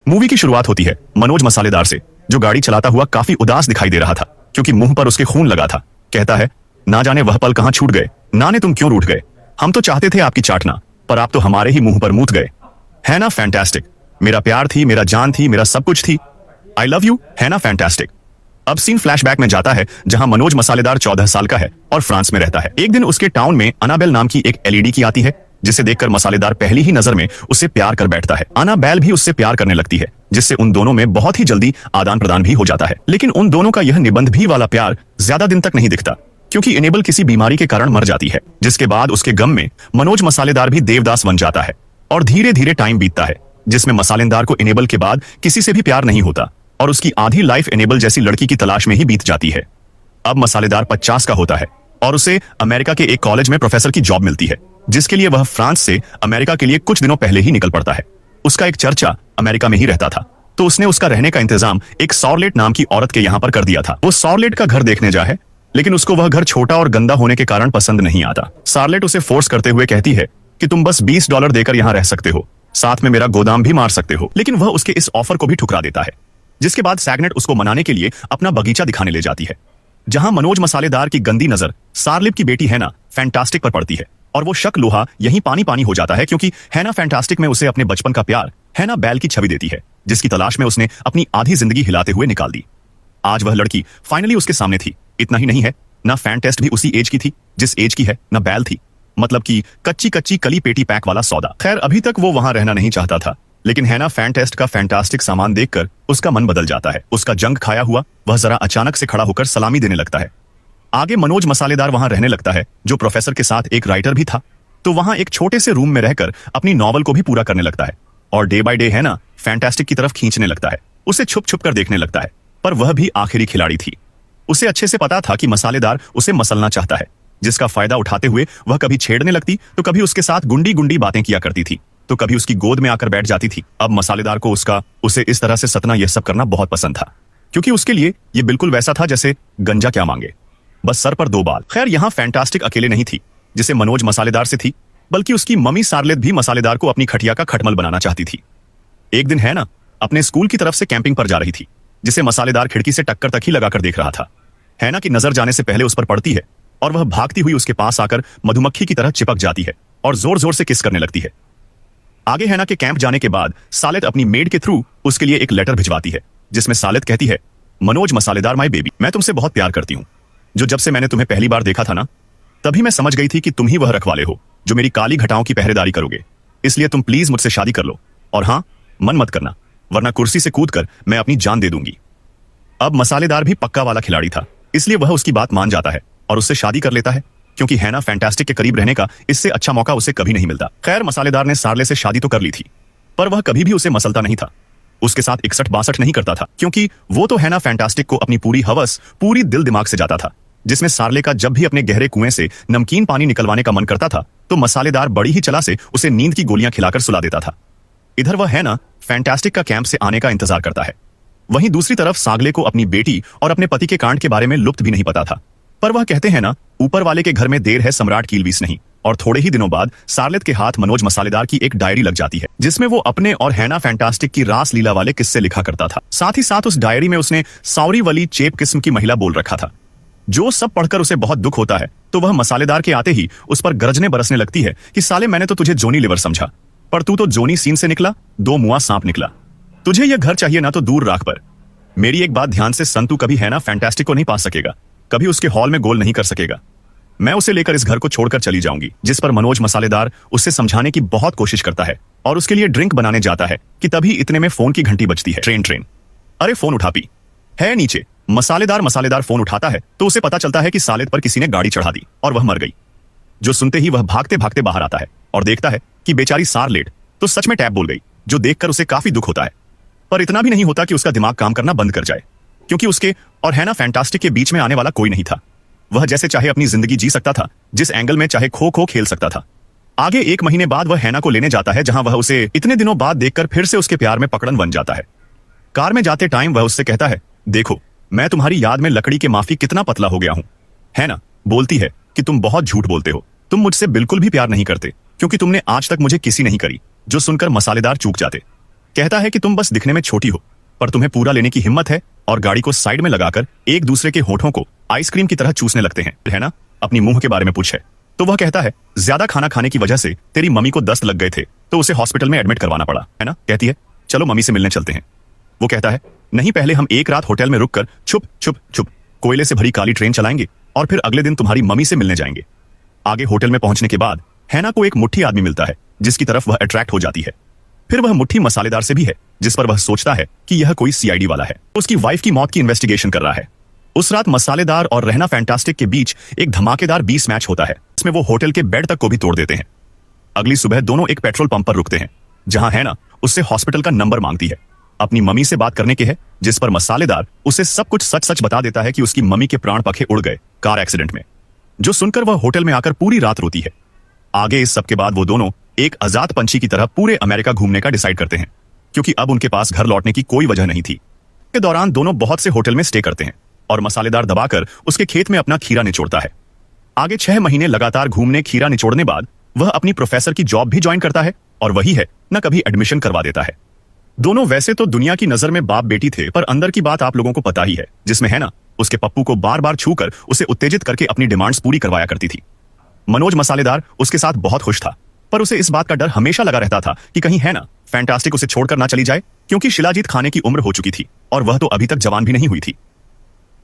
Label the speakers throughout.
Speaker 1: Movie की शुरुआत होती है मनोज मसालेदार से, जो गाड़ी चलाता हुआ काफी उदास दिखाई दे रहा था क्योंकि मुंह पर उसके खून लगा था। कहता है, ना जाने वह पल कहां छूट गए, ना ने तुम क्यों रूठ गए। हम तो चाहते थे आपकी चाटना, पर आप तो हमारे ही मुंह पर मूत गए। है ना फैंटास्टिक। मेरा प्यार थी, मेरा जान थी, मेरा सब कुछ थी। I love you. है ना फैंटास्टिक। अब सीन फ्लैशबैक में जाता है जहां मनोज मसालेदार 14 साल का है और फ्रांस में रहता है। एक दिन उसके टाउन में अनाबेल नाम की एक एलईडी की आती है, जिसे देखकर मसालेदार पहली ही नजर में उससे प्यार कर बैठता है। अनाबेल भी उससे प्यार करने लगती है, जिससे उन दोनों में बहुत ही जल्दी आदान प्रदान भी हो जाता है। लेकिन उन दोनों का यह निबंध भी वाला प्यार ज्यादा दिन तक नहीं दिखता, क्योंकि एनेबल किसी बीमारी के कारण मर जाती है, जिसके बाद उसके गम में मनोज मसालेदार भी देवदास बन जाता है। और धीरे धीरे टाइम बीतता है, जिसमें मसालेदार को एनेबल के बाद किसी से भी प्यार नहीं होता और उसकी आधी लाइफ एनेबल जैसी लड़की की तलाश में ही बीत जाती है। अब मसालेदार 50 का होता है और उसे अमेरिका के एक कॉलेज में प्रोफेसर की जॉब मिलती है, जिसके लिए वह फ्रांस से अमेरिका के लिए कुछ दिनों पहले ही निकल पड़ता है। उसका एक चर्चा अमेरिका में ही रहता था, तो उसने उसका रहने का इंतजाम एक सॉर्लेट नाम की औरत के यहाँ पर कर दिया था। वो सॉर्लेट का घर देखने जाए, लेकिन उसको वह घर छोटा और गंदा होने के कारण पसंद नहीं आता। सार्लेट उसे फोर्स करते हुए कहती है कि तुम बस $20 देकर यहाँ रह सकते हो, साथ में मेरा गोदाम भी मार सकते हो। लेकिन वह उसके इस ऑफर को भी ठुकरा देता है, जिसके बाद सैगनेट उसको मनाने के लिए अपना बगीचा दिखाने ले जाती है, जहां मनोज मसालेदार की गंदी नजर सार्लिप की बेटी हैना फैंटास्टिक पर पड़ती है और वो शक लोहा यहीं पानी पानी हो जाता है, क्योंकि हैना फैंटास्टिक में उसे अपने बचपन का प्यार हैना बेल की छवि देती है, जिसकी तलाश में उसने अपनी आधी जिंदगी हिलाते हुए निकाल दी। आज वह लड़की फाइनली उसके सामने थी। इतना ही नहीं है, ना फैंटेस्ट भी उसी एज की थी जिस एज की है ना बेल थी, मतलब कि कच्ची कच्ची कली पेटी पैक वाला सौदा। खैर, अभी तक वो वहां रहना नहीं चाहता था, लेकिन हैना फैंटेस्ट का फैंटास्टिक सामान देखकर उसका मन बदल जाता है। उसका जंग खाया हुआ वह जरा अचानक से खड़ा होकर सलामी देने लगता है। आगे मनोज मसालेदार वहां रहने लगता है, जो प्रोफेसर के साथ एक राइटर भी था, तो वहां एक छोटे से रूम में रहकर अपनी नॉवल को भी पूरा करने लगता है और डे बाय डे हैना फैंटास्टिक की तरफ खींचने लगता है। उसे छुप छुप कर देखने लगता है, पर वह भी आखिरी खिलाड़ी थी। उसे अच्छे से पता था कि मसालेदार उसे मसलना चाहता है, जिसका फायदा उठाते हुए वह कभी छेड़ने लगती तो कभी उसके साथ गुंडी गुंडी बातें किया करती थी, तो कभी उसकी गोद में आकर बैठ जाती थी। अब मसालेदार को उसे इस तरह से सतना यह सब करना बहुत पसंद था, क्योंकि उसके लिए यह बिल्कुल वैसा था जैसे गंजा क्या मांगे, बस सर पर 2 बाल। खैर, यहाँ फैंटास्टिक अकेले नहीं थी जिसे मनोज मसालेदार से थी, बल्कि उसकी मम्मी सार्लेट भी मसालेदार को अपनी खटिया का खटमल बनाना चाहती थी। एक दिन हैना अपने स्कूल की तरफ से कैंपिंग पर जा रही थी, जिसे मसालेदार खिड़की से टक्कर तक ही लगाकर देख रहा था। हैना की नजर जाने से पहले उस पर पड़ती है और वह भागती हुई उसके पास आकर मधुमक्खी की तरह चिपक जाती है और जोर जोर से किस करने लगती है। आगे हैना के कैंप जाने के बाद सालेट अपनी मेड के थ्रू उसके लिए एक लेटर भिजवाती है, जिसमें सालेट कहती है, मनोज मसालेदार माय बेबी, मैं तुमसे बहुत प्यार करती हूँ। जब से मैंने तुम्हें पहली बार देखा था ना, तभी मैं समझ गई थी कि तुम ही वह रखवाले हो जो मेरी काली घटाओं की पहरेदारी करोगे। इसलिए तुम प्लीज मुझसे शादी कर लो, और हाँ, मन मत करना, वरना कुर्सी से कूदकर मैं अपनी जान दे दूंगी। अब मसालेदार भी पक्का वाला खिलाड़ी था, इसलिए वह उसकी बात मान जाता है और उससे शादी कर लेता है, क्योंकि हैना फैंटास्टिक के करीब रहने का इससे अच्छा मौका उसे कभी नहीं मिलता। खैर, मसालेदार ने सार्ले से शादी तो कर ली थी, पर वह कभी भी उसे मसलता नहीं था, उसके साथ 61-62 नहीं करता था, क्योंकि वो तो हैना फैंटास्टिक को अपनी पूरी हवस पूरी दिल दिमाग से जाता था। जिसमें सार्ले का जब भी अपने गहरे कुएं से नमकीन पानी निकलवाने का मन करता था, तो मसालेदार बड़ी ही चला से उसे नींद की गोलियां खिलाकर सुला देता था। इधर वह हैना फैंटास्टिक का कैंप से आने का इंतजार करता है। वहीं दूसरी तरफ सागले को अपनी बेटी और अपने पति के कांड के बारे में लुप्त भी नहीं पता था, पर वह कहते हैं ना, ऊपर वाले के घर में देर है सम्राट कीलवीस नहीं। और थोड़े ही दिनों बाद सार्लेट के हाथ मनोज मसालेदार की एक डायरी लग जाती है, जिसमें वो अपने और हैना फैंटास्टिक की रास लीला वाले किस्से लिखा करता था। साथ ही साथ उस डायरी में उसने साउरी वाली चेप किस्म की महिला बोल रखा था, जो सब पढ़कर उसे बहुत दुख होता है। तो वह मसालेदार के आते ही उस पर गरजने बरसने लगती है कि साले, मैंने तो तुझे जोनी लिवर समझा, पर तू तो जोनी सीन से निकला, 2 मुआ सांप निकला। तुझे यह घर चाहिए ना तो दूर राख पर। मेरी एक बात ध्यान से सुन, तू कभी हैना फैंटास्टिक को नहीं पा सकेगा, कभी उसके हॉल में गोल नहीं कर सकेगा। मैं उसे लेकर इस घर को छोड़कर चली जाऊंगी। जिस पर मनोज मसालेदार उसे समझाने की बहुत कोशिश करता है और उसके लिए ड्रिंक बनाने जाता है कि तभी इतने में फोन की घंटी बजती है। ट्रेन। अरे फोन उठा, पी है नीचे। मसालेदार फोन उठाता है तो उसे पता चलता है कि सालेट पर किसी ने गाड़ी चढ़ा दी और वह मर गई। जो सुनते ही वह भागते भागते बाहर आता है और देखता है कि बेचारी सार्लेट तो सच में टैप बोल गई, जो देखकर उसे काफी दुख होता है। पर इतना भी नहीं होता कि उसका दिमाग काम करना बंद कर जाए, क्योंकि उसके और हैना फैंटास्टिक के बीच में आने वाला कोई नहीं था। वह जैसे चाहे अपनी जिंदगी जी सकता था, जिस एंगल में चाहे खो खो खेल सकता था। आगे 1 महीने बाद वह हैना को लेने जाता है, जहां वह उसे इतने दिनों बाद देखकर फिर से उसके प्यार में पकड़न बन जाता है। कार में जाते टाइम वह उससे कहता है, देखो मैं तुम्हारी याद में लकड़ी के माफी कितना पतला हो गया हूं। हैना बोलती है कि तुम बहुत झूठ बोलते हो, तुम मुझसे बिल्कुल भी प्यार नहीं करते, क्योंकि तुमने आज तक मुझे किसी नहीं करी। जो सुनकर मसालेदार चूक जाते। कहता है कि तुम बस दिखने में छोटी हो, पर तुम्हें पूरा लेने की हिम्मत है, और गाड़ी को साइड में लगाकर एक दूसरे के होठों को आइसक्रीम की तरह चूसने लगते हैं, है ना? अपनी मुंह के बारे में पूछे तो वह कहता है, ज्यादा खाना खाने की वजह से तेरी मम्मी को दस्त लग गए थे, तो उसे हॉस्पिटल में एडमिट करवाना पड़ा, है ना? कहती है, चलो मम्मी से मिलने चलते हैं। वो कहता है, नहीं, पहले हम एक रात होटल में रुककर छुप छुप छुप कोयले से भरी काली ट्रेन चलाएंगे, और फिर अगले दिन तुम्हारी मम्मी से मिलने जाएंगे। आगे होटल में पहुंचने के बाद हैना को एक मुट्ठी आदमी मिलता है, जिसकी तरफ वह अट्रैक्ट हो जाती है। फिर वह मुट्ठी मसालेदार से भी है, जिस पर वह सोचता है कि यह कोई सीआईडी वाला है, उसकी वाइफ की मौत की इन्वेस्टिगेशन कर रहा है। उस रात मसालेदार और रहना फैंटास्टिक के बीच एक धमाकेदार 20 मैच होता है, इसमें वो होटल के बेड तक को भी तोड़ देते हैं। अगली सुबह दोनों एक पेट्रोल पंप पर रुकते हैं, जहां हैना उससे हॉस्पिटल का नंबर मांगती है, अपनी मम्मी से बात करने के है, जिस पर मसालेदार उसे सब कुछ सच सच बता देता है कि उसकी मम्मी के प्राण पखे उड़ गए कार एक्सीडेंट में, जो सुनकर वह होटल में आकर पूरी रात रोती है। आगे इस सब के बाद वो दोनों एक आजाद पंछी की तरह पूरे अमेरिका घूमने का डिसाइड करते हैं, क्योंकि अब उनके पास घर लौटने की कोई वजह नहीं थी। के दौरान दोनों बहुत से होटल में स्टे करते हैं, और मसालेदार दबाकर उसके खेत में अपना खीरा निचोड़ता है। आगे 6 महीने लगातार घूमने खीरा निचोड़ने बाद वह अपनी प्रोफेसर की जॉब भी ज्वाइन करता है, और वही है न कभी एडमिशन करवा देता है। दोनों वैसे तो दुनिया की नजर में बाप बेटी थे, पर अंदर की बात आप लोगों को पता ही है, जिसमें है ना उसके पप्पू को बार बार छूकर उसे उत्तेजित करके अपनी डिमांड्स पूरी करवाया करती थी। मनोज मसालेदार उसके साथ बहुत खुश था, पर उसे इस बात का डर हमेशा लगा रहता था कि कहीं है ना फैंटास्टिक उसे छोड़कर ना चली जाए, क्योंकि शिलाजीत खाने की उम्र हो चुकी थी और वह तो अभी तक जवान भी नहीं हुई थी।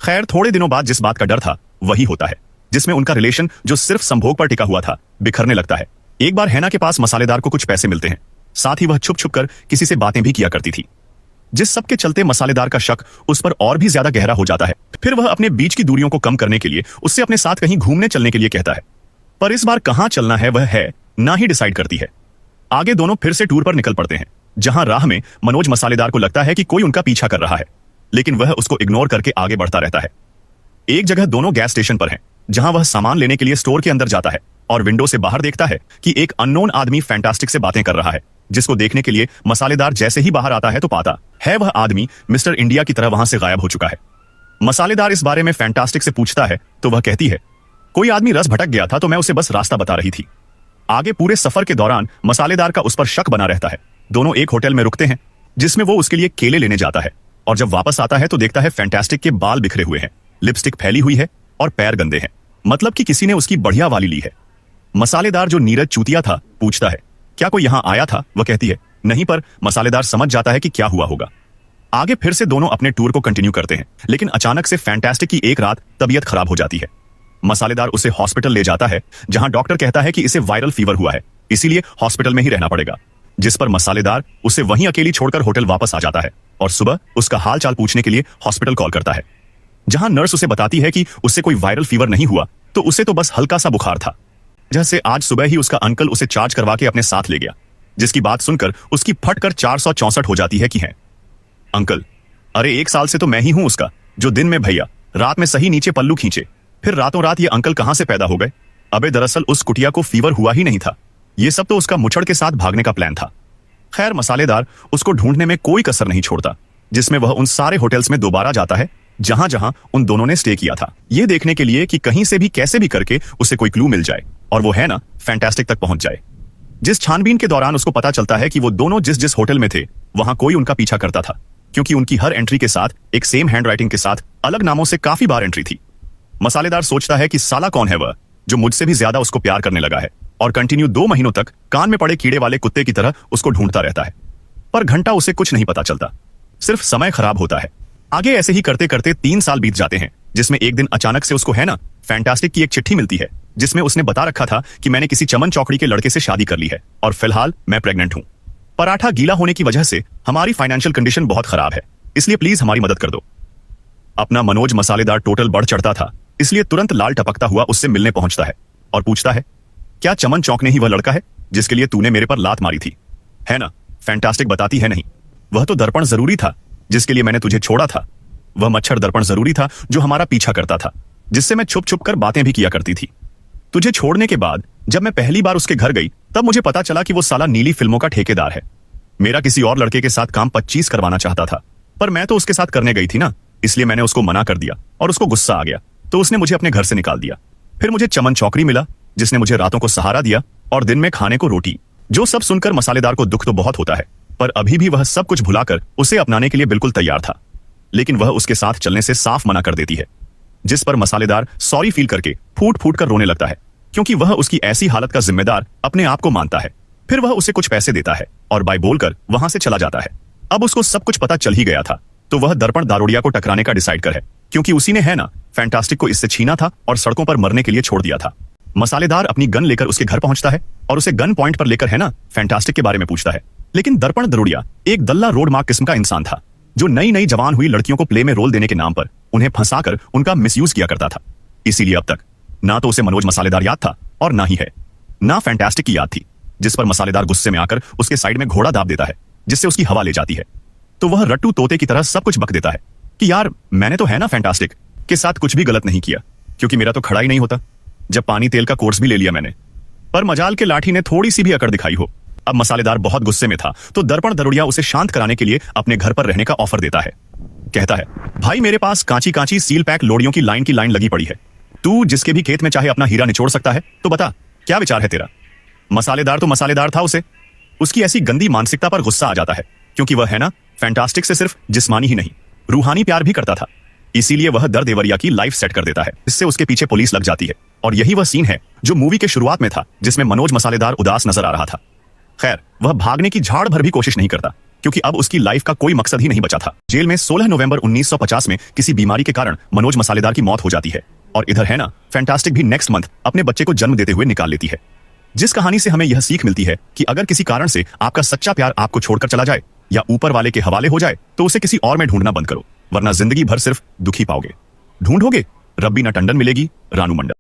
Speaker 1: खैर, थोड़े दिनों बाद जिस बात का डर था वही होता है, जिसमें उनका रिलेशन जो सिर्फ संभोग पर टिका हुआ था बिखरने लगता है। एक बार हैना के पास मसालेदार को कुछ पैसे मिलते हैं, साथ ही वह छुप छुप कर किसी से बातें भी किया करती थी, जिस सब के चलते मसालेदार का शक उस पर और भी ज्यादा गहरा हो जाता है। फिर वह अपने बीच की दूरियों को कम करने के लिए उससे अपने साथ कहीं घूमने चलने के लिए कहता है, पर इस बार कहां चलना है वह है ना ही डिसाइड करती है। आगे दोनों फिर से टूर पर निकल पड़ते हैं, जहां राह में मनोज मसालेदार को लगता है कि कोई उनका पीछा कर रहा है, लेकिन वह उसको इग्नोर करके आगे बढ़ता रहता है। एक जगह दोनों गैस स्टेशन पर हैं, जहां वह सामान लेने के लिए स्टोर के अंदर जाता है और विंडो से बाहर देखता है कि एक अननोन आदमी फैंटास्टिक से बातें कर रहा है, जिसको देखने के लिए मसालेदार जैसे ही बाहर आता है तो पाता है वह आदमी मिस्टर इंडिया की तरह वहां से गायब हो चुका है। मसालेदार इस बारे में फैंटास्टिक से पूछता है तो वह कहती है, कोई आदमी रस भटक गया था तो मैं उसे बस रास्ता बता रही थी। आगे पूरे सफर के दौरान मसालेदार का उस पर शक बना रहता है। दोनों एक होटल में रुकते हैं, जिसमें वो उसके लिए केले लेने जाता है, और जब वापस आता है तो देखता है फैंटास्टिक के बाल बिखरे हुए हैं, लिपस्टिक फैली हुई है और पैर गंदे हैं, मतलब कि किसी ने उसकी बढ़िया वाली ली है। मसालेदार जो नीरज चूतिया था पूछता है, क्या कोई यहां आया था? वह कहती है, नहीं, पर मसालेदार समझ जाता है कि क्या हुआ होगा। आगे फिर से दोनों अपने टूर को कंटिन्यू करते हैं, लेकिन अचानक से फैंटास्टिक की एक रात तबीयत खराब हो जाती है। मसालेदार उसे हॉस्पिटल ले जाता है, जहां डॉक्टर कहता है कि इसे वायरल फीवर हुआ है, इसीलिए हॉस्पिटल में ही रहना पड़ेगा, जिस पर मसालेदार उसे वहीं अकेली छोड़कर होटल वापस आ जाता है और सुबह उसका हाल चाल पूछने के लिए हॉस्पिटल कॉल करता है, जहां नर्स उसे बताती है कि उसे कोई वायरल फीवर नहीं हुआ, तो उसे तो बस हल्का सा बुखार था, जैसे आज सुबह ही उसका अंकल उसे चार्ज करवा के अपने साथ ले गया, जिसकी बात सुनकर उसकी फटकर 464 हो जाती है कि है अंकल, अरे 1 साल से तो मैं ही हूं उसका, जो दिन में भैया रात में सही नीचे पल्लू खींचे, फिर रातों रात ये अंकल कहां से पैदा हो गए? अबे दरअसल उस कुटिया को फीवर हुआ ही नहीं था, ये सब तो उसका मुछड़ के साथ भागने का प्लान था। खैर, मसालेदार उसको ढूंढने में कोई कसर नहीं छोड़ता, जिसमें वह उन सारे होटल्स में दोबारा जाता है जहां जहां उन दोनों ने स्टे किया था, ये देखने के लिए कि कहीं से भी कैसे भी करके उसे कोई क्लू मिल जाए और वो है ना फैंटास्टिक तक पहुंच जाए। जिस छानबीन के दौरान उसको पता चलता है कि वो दोनों जिस जिस होटल में थे वहां कोई उनका पीछा करता था, क्योंकि उनकी हर एंट्री के साथ एक सेम हैंडराइटिंग के साथ अलग नामों से काफी बार एंट्री थी। मसालेदार सोचता है कि साला कौन है वह, जो मुझसे भी ज्यादा उसको प्यार करने लगा है, और कंटिन्यू 2 महीनों तक कान में पड़े कीड़े वाले कुत्ते की तरह उसको ढूंढता रहता है, पर घंटा उसे कुछ नहीं पता चलता, सिर्फ समय खराब होता है। आगे ऐसे ही करते करते 3 साल बीत जाते हैं, जिसमें एक दिन अचानक से उसको है ना फैंटास्टिक की एक चिट्ठी मिलती है, जिसमें उसने बता रखा था कि मैंने किसी चमन चौकड़ी के लड़के से शादी कर ली है और फिलहाल मैं प्रेग्नेंट हूं। पराठा गीला होने की वजह से हमारी फाइनेंशियल कंडीशन बहुत खराब है, इसलिए प्लीज हमारी मदद कर दो। अपना मनोज मसालेदार टोटल बढ़ चढ़ता था, इसलिए तुरंत लाल टपकता हुआ उससे मिलने पहुंचता है और पूछता है, क्या चमन चौक ने ही वह लड़का है जिसके लिए तूने मेरे पर लात मारी थी? है ना? फैंटास्टिक बताती है, नहीं, वह तो दर्पण जरूरी था जिसके लिए मैंने तुझे छोड़ा था। वह मच्छर दर्पण जरूरी था जो हमारा पीछा करता था, जिससे मैं छुप छुप कर बातें भी किया करती थी। तुझे छोड़ने के बाद जब मैं पहली बार उसके घर गई, तब मुझे पता चला कि वो साला नीली फिल्मों का ठेकेदार है। मेरा किसी और लड़के के साथ काम 25 करवाना चाहता था, पर मैं तो उसके साथ करने गई थी ना, इसलिए मैंने उसको मना कर दिया और उसको गुस्सा आ गया, तो उसने मुझे अपने घर से निकाल दिया। फिर मुझे चमन चौकड़ी मिला, जिसने मुझे रातों को सहारा दिया और दिन में खाने को रोटी। जो सब सुनकर मसालेदार को दुख तो बहुत होता है, पर अभी भी वह सब कुछ भुलाकर उसे अपनाने के लिए बिल्कुल तैयार था। लेकिन वह उसके साथ चलने से साफ मना कर देती है, जिस पर मसालेदार सॉरी फील करके फूट फूट कर रोने लगता है, क्योंकि वह उसकी ऐसी हालत का जिम्मेदार अपने आप को मानता है। फिर वह उसे कुछ पैसे देता है और बाय बोलकर वहां से चला जाता है। अब उसको सब कुछ पता चल ही गया था, तो वह दर्पण दारोडिया को टकराने का डिसाइड कर है, क्योंकि उसी ने है ना फैंटास्टिक को इससे छीना था और सड़कों पर मरने के लिए छोड़ दिया था। मसालेदार अपनी गन लेकर उसके घर पहुंचता है और उसे गन पॉइंट पर लेकर है ना फैंटास्टिक के बारे में पूछता है। लेकिन दर्पण दारोडिया एक दल्ला रोड मार्क किस्म का इंसान था, जो नई नई जवान हुई लड़कियों को प्ले में रोल देने के नाम पर उन्हें फंसाकर उनका मिसयूज किया करता था। इसीलिए अब तक ना तो उसे मनोज मसालेदार याद था और ना ही है ना फैंटास्टिक की याद थी, जिस पर मसालेदार गुस्से में आकर उसके साइड में घोड़ा दाब देता है, जिससे उसकी हवा ले जाती है। तो वह रट्टू तोते की तरह सब कुछ बक देता है कि यार मैंने तो है ना फैंटास्टिक के साथ कुछ भी गलत नहीं किया, क्योंकि मेरा तो खड़ा ही नहीं होता जब पानी तेल का कोर्स भी ले लिया मैंने। पर मजाल के लाठी ने थोड़ी सी भी अकड़ दिखाई हो। अब मसालेदार बहुत गुस्से में था, तो दर्पण दारोडिया उसे शांत कराने के लिए अपने घर पर रहने का ऑफर देता है। कहता है, भाई मेरे पास कांची कांची सील पैक लोडियों की लाइन लगी पड़ी है, तू जिसके भी खेत में चाहे अपना हीरा निचोड़ सकता है, तो बता क्या विचार है तेरा। मसालेदार तो मसालेदार था, उसे उसकी ऐसी गंदी मानसिकता पर गुस्सा आ जाता है, क्योंकि वह है ना फैंटास्टिक से सिर्फ जिस्मानी ही नहीं रूहानी प्यार भी करता था। इसीलिए वह दर देवरिया की लाइफ सेट कर देता है, इससे उसके पीछे पुलिस लग जाती है। और यही वह सीन है जो मूवी के शुरुआत में था, जिसमें मनोज मसालेदार उदास नजर आ रहा था। खैर, वह भागने की झाड़ भर भी कोशिश नहीं करता, क्योंकि अब उसकी लाइफ का कोई मकसद ही नहीं बचा था। जेल में 16 नवंबर 1950 में किसी बीमारी के कारण मनोज मसालेदार की मौत हो जाती है, और इधर है ना फैंटास्टिक भी नेक्स्ट मंथ अपने बच्चे को जन्म देते हुए निकाल लेती है। जिस कहानी से हमें यह सीख मिलती है कि अगर किसी कारण से आपका सच्चा प्यार आपको छोड़कर चला जाए या ऊपर वाले के हवाले हो जाए, तो उसे किसी और में ढूंढना बंद करो, वरना जिंदगी भर सिर्फ दुखी पाओगे। ढूंढोगे, रब्बीना टंडन मिलेगी, रानू मंडल।